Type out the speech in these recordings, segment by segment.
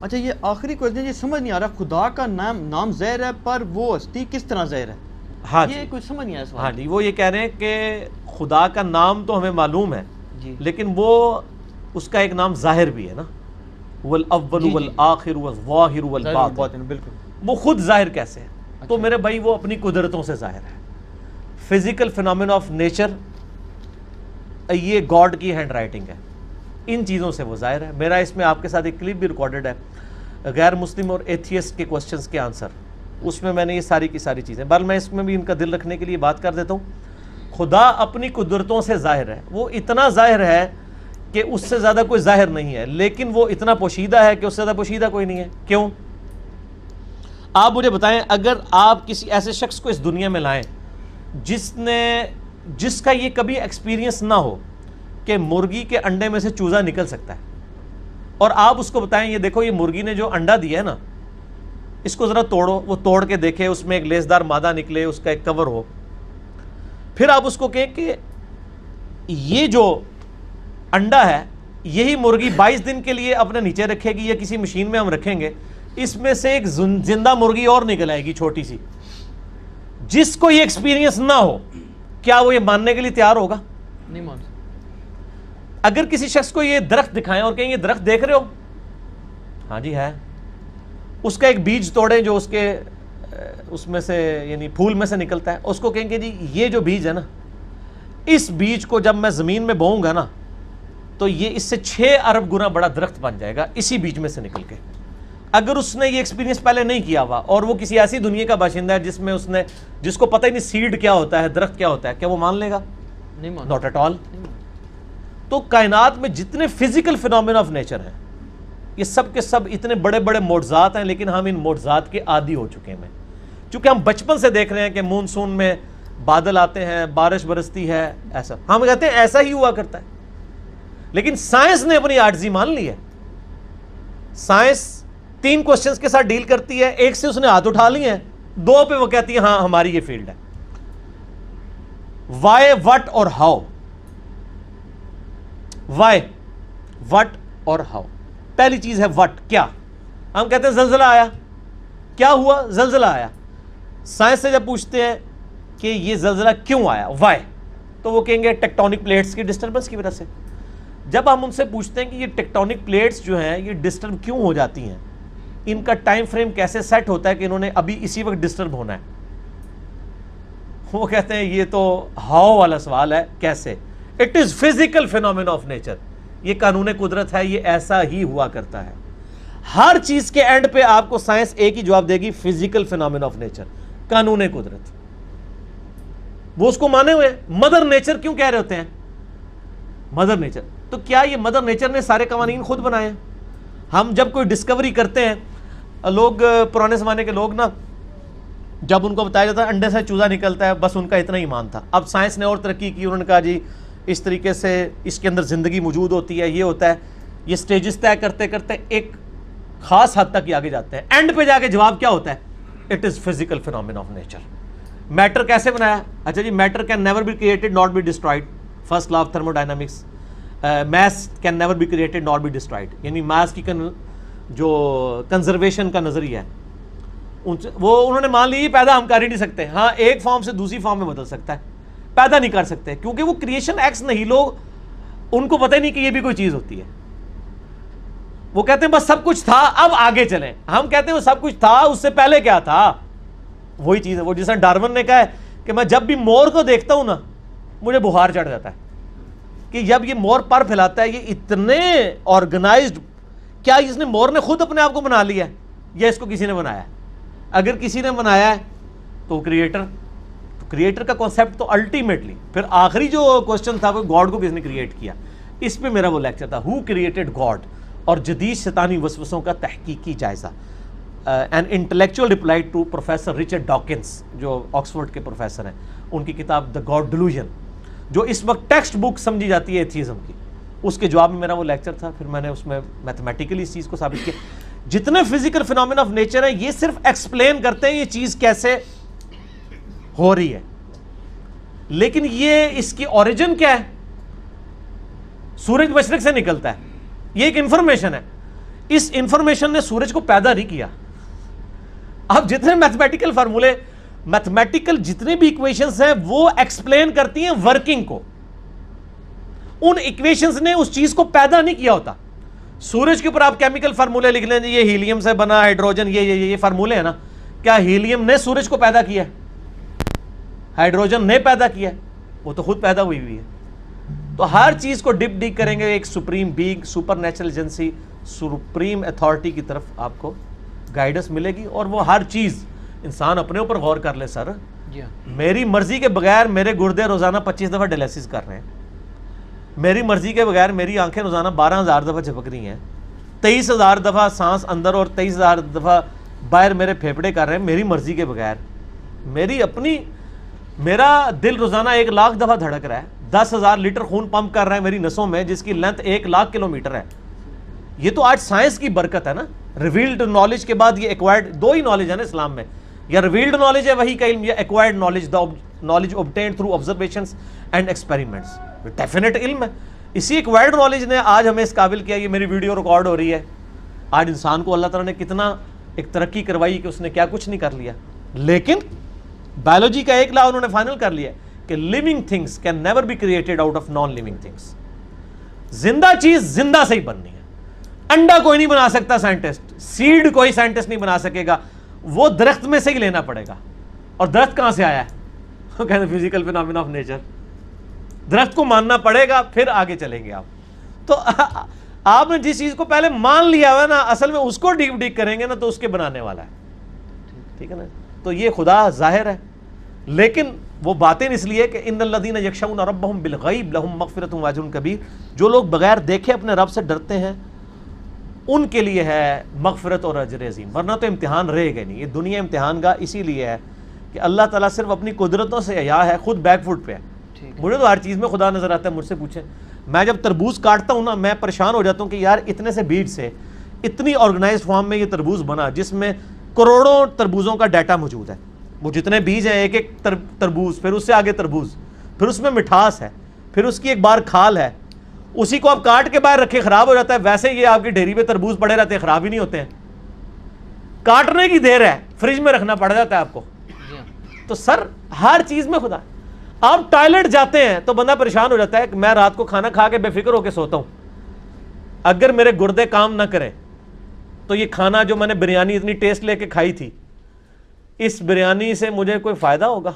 اچھا یہ آخری کوشچن یہ سمجھ نہیں آ رہا، خدا کا نام ظاہر ہے پر وہ ہستی کس طرح ظاہر ہے؟ ہاں یہ کچھ سمجھ نہیں آیا سوال۔ ہاں جی، وہ یہ کہہ رہے ہیں کہ خدا کا نام تو ہمیں معلوم ہے جی لیکن وہ اس کا ایک نام ظاہر بھی ہے نا، والاول والآخر والظاہر والباطن، بالکل وہ خود ظاہر کیسے ہے؟ تو میرے بھائی وہ اپنی قدرتوں سے ظاہر ہے، فزیکل فینومین آف نیچر، یہ گاڈ کی ہینڈ رائٹنگ ہے، ان چیزوں سے وہ ظاہر ہے۔ میرا اس میں آپ کے ساتھ ایک کلپ بھی ریکارڈڈ ہے، غیر مسلم اور ایتھیسٹ کے کوسچنز کے آنسر، اس میں نے یہ ساری کی ساری چیزیں، بل میں اس میں بھی ان کا دل رکھنے کے لیے بات کر دیتا ہوں۔ خدا اپنی قدرتوں سے ظاہر ہے، وہ اتنا ظاہر ہے کہ اس سے زیادہ کوئی ظاہر نہیں ہے، لیکن وہ اتنا پوشیدہ ہے کہ اس سے زیادہ پوشیدہ کوئی نہیں ہے۔ کیوں؟ آپ مجھے بتائیں، اگر آپ کسی ایسے شخص کو اس دنیا میں لائیں جس کا یہ کبھی ایکسپیرینس نہ ہو کہ مرغی کے انڈے میں سے چوزا نکل سکتا ہے، اور آپ اس کو بتائیں یہ دیکھو یہ مرغی نے جو انڈا دیا ہے نا، اس کو ذرا توڑو، وہ توڑ کے دیکھے، اس میں ایک لیسدار مادہ نکلے، اس کا ایک کور ہو، پھر آپ اس کو کہیں کہ یہ جو انڈا ہے یہی مرغی 22 دن کے لیے اپنے نیچے رکھے گی یا کسی مشین میں ہم رکھیں گے، اس میں سے ایک زندہ مرغی اور نکل آئے گی چھوٹی سی، جس کو یہ ایکسپیرینس نہ ہو کیا وہ یہ ماننے کے لیے تیار ہوگا؟ نہیں مان۔ اگر کسی شخص کو یہ درخت دکھائیں اور کہیں یہ درخت دیکھ رہے ہو، ہاں جی ہے، اس کا ایک بیج توڑیں جو اس میں سے یعنی پھول میں سے نکلتا ہے، اس کو کہیں گے جی یہ جو بیج ہے نا، اس بیج کو جب میں زمین میں بوؤں گا نا تو یہ اس سے 6 ارب گنا بڑا درخت بن جائے گا اسی بیج میں سے نکل کے۔ اگر اس نے یہ ایکسپیرینس پہلے نہیں کیا ہوا اور وہ کسی ایسی دنیا کا باشندہ ہے جس کو پتہ ہی نہیں سیڈ کیا ہوتا ہے، درخت کیا ہوتا ہے، کیا وہ مان لے گا؟ نہیں مان۔ Not at all. تو کائنات میں جتنے فزیکل فینومین آف نیچر ہیں یہ سب کے سب اتنے بڑے بڑے معجزات ہیں، لیکن ہم ان معجزات کے عادی ہو چکے ہیں، چونکہ ہم بچپن سے دیکھ رہے ہیں کہ مونسون میں بادل آتے ہیں، بارش برستی ہے، ایسا ہم کہتے ہیں ایسا ہی ہوا کرتا ہے، لیکن سائنس نے اپنی عاجزی مان لی ہے۔ سائنس 3 کوسچنز کے ساتھ ڈیل کرتی ہے، ایک سے اس نے ہاتھ اٹھا لی ہیں، 2 پہ وہ کہتی ہے ہاں ہماری یہ فیلڈ ہے، وائی، وٹ اور ہاؤ۔ وائی، وٹ اور ہاؤ۔ پہلی چیز ہے وٹ، کیا؟ ہم کہتے ہیں زلزلہ آیا، کیا ہوا؟ زلزلہ آیا۔ سائنس سے جب پوچھتے ہیں کہ یہ زلزلہ کیوں آیا، وائی، تو وہ کہیں گے ٹیکٹونک پلیٹس کی ڈسٹربنس کی وجہ سے۔ جب ہم ان سے پوچھتے ہیں کہ یہ ٹیکٹونک پلیٹس جو ہیں یہ ڈسٹرب کیوں ہو جاتی ہیں، ان کا ٹائم فریم کیسے سیٹ ہوتا ہے کہ انہوں نے ابھی اسی وقت ڈسٹرب ہونا ہے، وہ کہتے ہیں یہ تو ہاؤ والا سوال ہے، کیسے؟ It is physical phenomenon of nature, یہ قانون قدرت ہے، یہ ایسا ہی ہوا کرتا ہے۔ ہر چیز کے اینڈ پہ آپ کو سائنس ایک ہی جواب دے گی، فزیکل فینومین آف نیچر، قانون قدرت۔ وہ اس کو مانے ہوئے مدر نیچر کیوں کہہ رہے ہوتے ہیں؟ مدر نیچر، تو کیا یہ مدر نیچر نے سارے قوانین خود بنائے ہیں؟ ہم جب کوئی ڈسکوری کرتے ہیں، لوگ پرانے زمانے کے لوگ نا، جب ان کو بتایا جاتا ہے انڈے سے چوزا نکلتا ہے، بس ان کا اتنا ایمان تھا۔ اب سائنس نے اور ترقی کی، انہوں نے کہا جی اس طریقے سے اس کے اندر زندگی موجود ہوتی ہے، یہ ہوتا ہے، یہ سٹیجز طے کرتے کرتے ایک خاص حد تک یہ آگے جاتے ہیں، اینڈ پہ جا کے جواب کیا ہوتا ہے؟ It is physical phenomenon of nature. Matter کیسے بنایا؟ اچھا جی، matter can never be created not be destroyed, first law of thermodynamics. Mass can never be created not be destroyed, یعنی میس کی جو کنزرویشن کا نظریہ ہے وہ انہوں نے مان لی، پیدا ہم کر ہی نہیں سکتے، ہاں ایک فارم سے دوسری فارم میں بدل سکتا ہے، پیدا نہیں کر سکتے، کیونکہ وہ کریشن ایکس نہیں، لوگ ان کو پتہ ہی نہیں کہ یہ بھی کوئی چیز ہوتی ہے۔ وہ کہتے ہیں بس سب کچھ تھا، اب آگے چلیں۔ ہم کہتے ہیں وہ سب کچھ تھا، اس سے پہلے کیا تھا؟ وہی چیز ہے، وہ جیسا ڈارون نے کہا ہے کہ میں جب بھی مور کو دیکھتا ہوں نا مجھے بخار چڑھ جاتا ہے، کہ جب یہ مور پر پھیلاتا ہے، یہ اتنے آرگنائزڈ، کیا اس نے مور نے خود اپنے آپ کو بنا لیا ہے یا اس کو کسی نے بنایا ہے؟ اگر کسی نے بنایا ہے تو کریٹر کا کانسیپٹ تو الٹیمیٹلی، پھر آخری جو کوسچن تھا وہ گاڈ کو کس نے کریٹ کیا، اس پہ میرا وہ لیکچر تھا، ہو کریٹڈ گاڈ، اور جدید شیطانی وسوسوں کا تحقیقی جائزہ، an intellectual reply to professor Richard Dawkins جو آکسفورڈ کے پروفیسر ہیں، ان کی کتاب دا گاڈ ڈیلوژن جو اس وقت ٹیکسٹ بک سمجھی جاتی ہے ایتھیزم کی، اس کے جواب میں میرا وہ لیکچر تھا۔ پھر میں نے اس میں میتھمیٹیکلی اس چیز کو ثابت کیا، جتنے فزیکل فینومین آف نیچر ہیں یہ صرف ایکسپلین کرتے ہیں یہ چیز کیسے ہو رہی ہے، لیکن یہ اس کی اوریجن کیا ہے؟ سورج مشرق سے نکلتا ہے، یہ ایک انفارمیشن ہے، اس انفارمیشن نے سورج کو پیدا نہیں کیا. اب جتنے میتھمیٹیکل فارمولے، میتھمیٹیکل جتنے بھی ایکویشنز ہیں وہ ایکسپلین کرتی ہیں ورکنگ کو. ان ایکویشنز نے اس چیز کو پیدا نہیں کیا ہوتا. سورج کے اوپر آپ کیمیکل فارمولے لکھ لیں، یہ ہیلیم سے بنا، ہائیڈروجن، یہ فارمولے ہیں نا. کیا ہیلیم نے سورج کو پیدا کیا ہے؟ ہائیڈروجن نے پیدا کیا ہے؟ وہ تو خود پیدا ہوئی ہوئی ہے. تو ہر چیز کو ڈپ ڈیک کریں گے ایک supreme being, super natural agency, supreme authority کی طرف آپ کو گائیڈنس ملے گی. اور وہ ہر چیز انسان اپنے اوپر غور کر لے. سر میری مرضی کے بغیر میرے گردے روزانہ 25 دفعہ ڈیلیسس کر رہے ہیں. میری مرضی کے بغیر میری آنکھیں روزانہ 12,000 دفعہ جھپک رہی ہیں. 23,000 دفعہ سانس اندر اور 23,000 دفعہ باہر میرے پھیپھڑے کر رہے ہیں میری مرضی کے بغیر. میری اپنی، میرا دل روزانہ 1,00,000 دفعہ دھڑک رہا ہے. 10,000 لیٹر خون پمپ کر رہے ہیں میری نسوں میں، جس کی لینتھ 1,00,000 کلومیٹر ہے. یہ تو آج سائنس کی برکت ہے نا. ریویلڈ نالج کے بعد یہ ایکوائرڈ، دو ہی نالج ہے نا اسلام میں، یا ریویلڈ نالج ہے وہی کا علم، یا acquired knowledge, knowledge obtained through observations and experiments. Definite علم ہے. اسی ایکوائرڈ نالج نے آج ہمیں اس قابل کیا. یہ میری ویڈیو ریکارڈ ہو رہی ہے. آج انسان کو اللہ تعالیٰ نے کتنا ایک ترقی کروائی کہ اس نے کیا کچھ نہیں کر لیا. لیکن بایولوجی کا ایک لا انہوں نے فائنل کر لیا کہ living things can never be created out of non living things. زندہ چیز زندہ سے ہی بننی ہے. انڈا کوئی نہیں بنا سکتا سائنٹسٹ، سیڈ کوئی سائنٹسٹ نہیں بنا سکے گا، وہ درخت میں سے ہی لینا پڑے گا. اور درخت کہاں سے آیا ہے؟ وہ کہتے ہیں فزیکل فینامنا آف نیچر. درخت کو ماننا پڑے گا پھر آگے چلیں گے آپ. تو آپ نے جس چیز کو پہلے مان لیا ہوا نا، اصل میں اس کو ڈیپ ڈیک کریں گے نا تو اس کے بنانے والا ہے. ٹھیک ہے نا. تو یہ خدا ظاہر ہے، لیکن وہ باطن اس لیے کہ ان الذین یخشون ربہم بالغیب لہم مغفرۃ واجر کبیر. جو لوگ بغیر دیکھے اپنے رب سے ڈرتے ہیں ان کے لیے ہے مغفرت اور اجر عظیم. ورنہ تو امتحان رہے گا نہیں. یہ دنیا امتحان گاہ اسی لیے ہے کہ اللہ تعالیٰ صرف اپنی قدرتوں سے عیاں ہے، خود بیک فوٹ پہ ہے. مجھے تو ہر چیز میں خدا نظر آتا ہے. مجھ سے پوچھیں، میں جب تربوز کاٹتا ہوں نا، میں پریشان ہو جاتا ہوں کہ یار اتنے سے بیج سے اتنی آرگنائزڈ فارم میں یہ تربوز بنا جس میں کروڑوں تربوزوں کا ڈیٹا موجود ہے. وہ جتنے بیج ہیں، ایک ایک تربوز، پھر اس سے آگے تربوز، پھر اس میں مٹھاس ہے، پھر اس کی ایک بار کھال ہے. اسی کو آپ کاٹ کے باہر رکھے خراب ہو جاتا ہے. ویسے یہ آپ کی ڈھیری پہ تربوز پڑے رہتے ہیں، خراب ہی نہیں ہوتے ہیں. کاٹنے کی دیر ہے، فریج میں رکھنا پڑ جاتا ہے آپ کو. تو سر ہر چیز میں خدا. آپ ٹوائلٹ جاتے ہیں تو بندہ پریشان ہو جاتا ہے کہ میں رات کو کھانا کھا کے بے فکر ہو کے سوتا ہوں، اگر میرے گردے کام نہ کریں تو یہ کھانا جو میں نے بریانی اتنی ٹیسٹ لے کے کھائی تھی، اس بریانی سے مجھے کوئی فائدہ ہوگا؟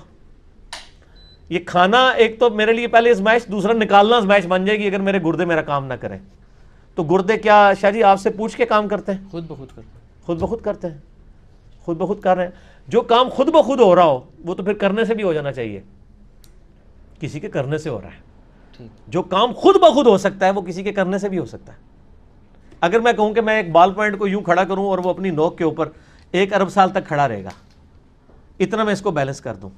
یہ کھانا ایک تو میرے لیے پہلے ازمائش، دوسرا نکالنا ازمائش بن جائے گی اگر میرے گردے میرا کام نہ کریں. تو گردے کیا شاہ جی آپ سے پوچھ کے کام کرتے ہیں؟ خود بخود کرتے ہیں. خود بخود کرتے ہیں، خود بخود کر رہے ہیں. جو کام خود بخود ہو رہا ہو وہ تو پھر کرنے سے بھی ہو جانا چاہیے. کسی کے کرنے سے ہو رہا ہے. جو کام خود بخود ہو سکتا ہے وہ کسی کے کرنے سے بھی ہو سکتا ہے. اگر میں کہوں کہ میں ایک بال پوائنٹ کو یوں کھڑا کروں اور وہ اپنی نوک کے اوپر 1 ارب سال تک کھڑا رہے گا، اتنا میں اس کو بیلنس کر دوں،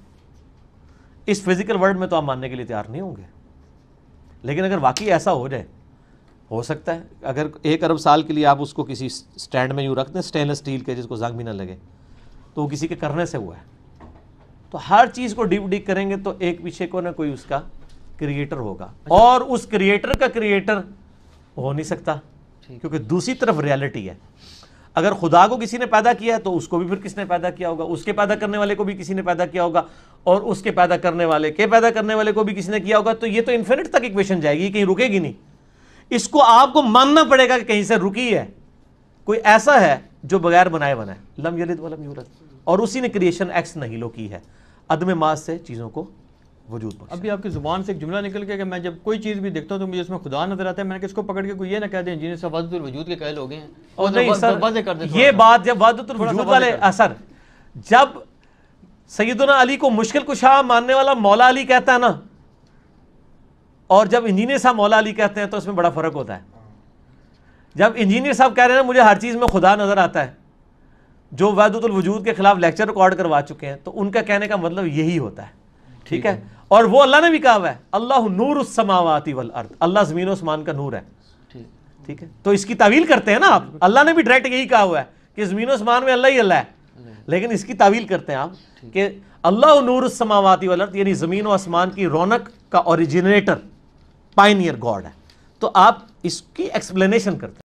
اس فزیکل ورلڈ میں تو آپ ماننے کے لیے تیار نہیں ہوں گے. لیکن اگر واقعی ایسا ہو جائے، ہو سکتا ہے اگر 1 ارب سال کے لیے آپ اس کو کسی سٹینڈ میں یوں رکھ دیں اسٹینلیس اسٹیل کے جس کو زنگ بھی نہ لگے، تو وہ کسی کے کرنے سے ہوا ہے. تو ہر چیز کو ڈیپ ڈیک کریں گے تو ایک پیچھے کو نہ کوئی اس کا کریٹر ہوگا. اور اس کریٹر کا کریٹر ہو نہیں سکتا کیونکہ دوسری طرف ریالٹی ہے. اگر خدا کو کسی نے پیدا کیا ہے تو اس کو بھی پھر کس نے پیدا کیا ہوگا؟ اس کے پیدا کرنے والے کو بھی کسی نے پیدا کیا ہوگا، اور اس کے پیدا کرنے والے کے پیدا کرنے والے کو بھی کسی نے کیا ہوگا. تو یہ تو انفینٹ تک ایکویشن جائے گی، کہیں رکے گی نہیں. اس کو آپ کو ماننا پڑے گا کہ کہیں سے رکی ہے. کوئی ایسا ہے جو بغیر بنائے بنا ہے، لم یلد ولم یولد، اور اسی نے کریشن ایکس نہیں لو کی ہے، عدم ماس سے چیزوں کو وجود بخشا. ابھی آپ کی زبان سے ایک جملہ نکل گیا کہ میں جب کوئی چیز بھی دیکھتا ہوں تو مجھے اس میں خدا نظر آتا ہے. میں نے کس کو پکڑ کے کوئی یہ نہ کہہ دیں انجینئر صاحب وحدت الوجود کے قائل ہو گئے ہیں. اور نہیں سر، یہ بات جب وحدت الوجود والے اثر، جب سیدنا علی کو مشکل کشا ماننے والا مولا علی کہتا ہے نا، اور جب انجینئر صاحب مولا علی کہتے ہیں تو اس میں بڑا فرق ہوتا ہے. جب انجینئر صاحب کہہ رہے ہیں نا مجھے ہر چیز میں خدا نظر آتا ہے، جو وحدت الوجود کے خلاف لیکچر ریکارڈ کروا چکے ہیں، تو ان کا کہنے کا مطلب یہی ہوتا ہے. ٹھیک ہے. اور وہ اللہ نے بھی کہا ہوا ہے اللہ نور السماوات والارض، اللہ زمین و آسمان کا نور ہے. ٹھیک ہے. تو اس کی تعویل کرتے ہیں نا آپ. اللہ نے بھی ڈائریکٹ یہی کہا ہوا ہے کہ زمین و آسمان میں اللہ ہی اللہ ہے، لیکن اس کی تعویل کرتے ہیں آپ کہ اللہ نور السماوات والارض، یعنی زمین و آسمان کی رونق کا اوریجنیٹر، پائنیئر گاڈ ہے. تو آپ اس کی ایکسپلینیشن کرتے ہیں.